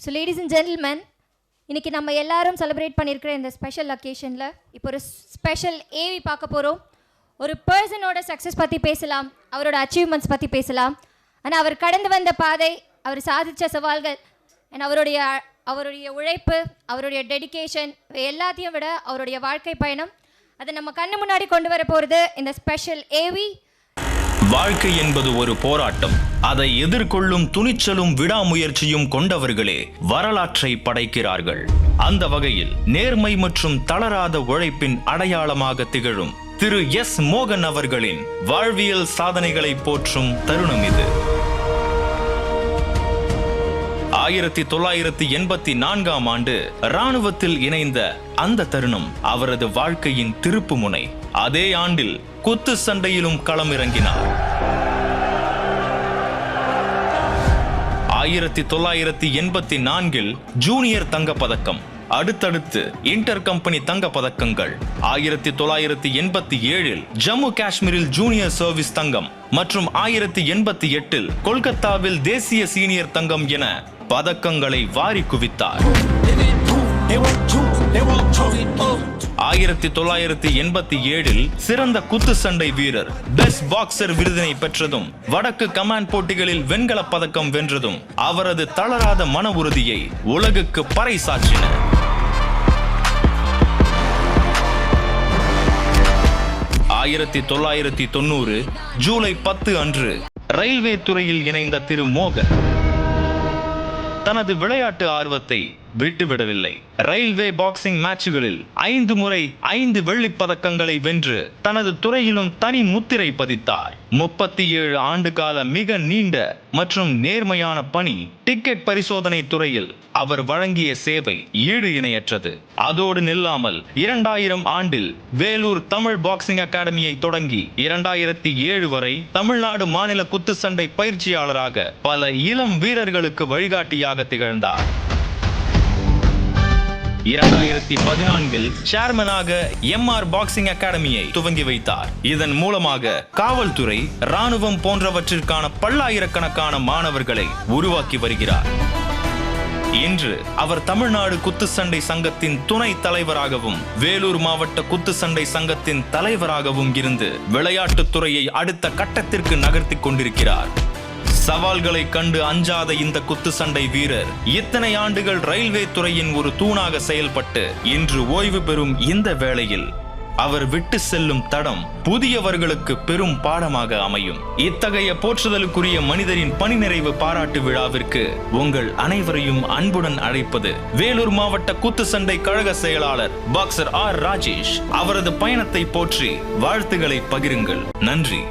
So ladies and gentleman, இன்றைக்கி நம்ம எல்லாரும் செலிப்ரேட் பண்ணியிருக்கிற இந்த ஸ்பெஷல் அக்கேஷனில் இப்போ ஒரு ஸ்பெஷல் ஏவி பார்க்க போகிறோம். ஒரு பர்சனோட சக்ஸஸ் பற்றி பேசலாம், அவரோட அச்சீவ்மெண்ட்ஸ் பற்றி பேசலாம். ஆனால் அவர் கடந்து வந்த பாதை, அவர் சாதித்த சவால்கள் அண்ட் அவருடைய உழைப்பு, அவருடைய டெடிகேஷன் எல்லாத்தையும் விட அவருடைய வாழ்க்கை பயணம், அதை நம்ம கண்ணு முன்னாடி கொண்டு வர போகிறது இந்த ஸ்பெஷல் ஏவி. வாழ்க்கை என்பது ஒரு போராட்டம். அதை எதிர்கொள்ளும் துணிச்சலும் விடாமுயற்சியும் கொண்டவர்களே வரலாற்றை படைக்கிறார்கள். அந்த வகையில் நேர்மை மற்றும் தளராத உழைப்பின் அடையாளமாக திகழும் திரு எஸ் மோகன் அவர்களின் வாழ்வியல் சாதனைகளை போற்றும் தருணம் இது. 1984ஆம் ஆண்டு இராணுவத்தில் இணைந்த அந்த தருணம் அவரது வாழ்க்கையின் திருப்பு முனை. அதே ஆண்டில் குத்து சண்டையிலும் களமிறங்கினார். 1984இல் ஜூனியர் தங்கப்பதக்கம், அடுத்தடுத்து இன்டர் கம்பெனி தங்க பதக்கங்கள், 1987இல் ஜம்மு காஷ்மீரில் ஜூனியர் சர்வீஸ் தங்கம் மற்றும் 1988இல் கொல்கத்தாவில் தேசிய சீனியர் தங்கம் என பதக்கங்களை வாரி குவித்தார். 1987இல் சிறந்த குத்து சண்டை வீரர், பெஸ்ட் பாக்ஸர் விருதினை பெற்றதும், வடக்கு கமாண்ட் போட்டிகளில் வெண்கல பதக்கம் வென்றதும் அவரது தளராத மன உறுதியை உலகுக்கு பறைசாற்றின. 1990 ஜூலை 10 அன்று ரயில்வே துறையில் இணைந்த திரு மோகன் தனது விளையாட்டு ஆர்வத்தை விட்டுவிடவில்லை. ரயில்வே பாக்ஸிங் மேட்சுகளில் 5 முறை 5 வெள்ளிப் பதக்கங்களை வென்று தனது துறையிலும் தனி முத்திரை பதித்தார். 37 ஆண்டு கால மிக நீண்ட மற்றும் நேர்மையான பணி, டிக்கெட் பரிசோதனை துறையில் அவர் வழங்கிய சேவை ஈடு இணையற்றது. அதோடு நில்லாமல் 2000 ஆண்டில் வேலூர் தமிழ் பாக்ஸிங் அகாடமியை தொடங்கி 2007 வரை தமிழ்நாடு மாநில குத்து சண்டை பயிற்சியாளராக பல இளம் வீரர்களுக்கு வழிகாட்டியாக திகழ்ந்தார். 2014இல் சேர்மனாக MR பாக்ஸிங் அகாடமியை துவங்கி வைத்தார். இதன் மூலமாக காவல்துறை, ராணுவம் போன்றவற்றிற்கான பல்லாயிரக்கணக்கான மாணவர்களை உருவாக்கி வருகிறார். இன்று அவர் தமிழ்நாடு குத்துச்சண்டை சங்கத்தின் துணை தலைவராகவும் வேலூர் மாவட்ட குத்துச்சண்டை சங்கத்தின் தலைவராகவும் இருந்து விளையாட்டுத் துறையை அடுத்த கட்டத்திற்கு நகர்த்தி கொண்டிருக்கிறார். சவால்களை கண்டு அஞ்சாத இந்த குத்து சண்டை வீரர் இத்தனை ஆண்டுகள் ரயில்வே துறையின் ஒரு தூணாக செயல்பட்டு இன்று ஓய்வு பெறும் இந்த வேளையில் அவர் விட்டு செல்லும் தடம் புதியவர்களுக்கு பெரும் பாடமாக அமையும். இத்தகைய போற்றுதலுக்குரிய மனிதரின் பணி நிறைவு பாராட்டு விழாவிற்கு உங்கள் அனைவரையும் அன்புடன் அழைப்பது வேலூர் மாவட்ட குத்து சண்டை கழக செயலாளர் பாக்ஸர் R. ராஜேஷ். அவரது பயணத்தை போற்றி வாழ்த்துக்களை பகிருங்கள். நன்றி.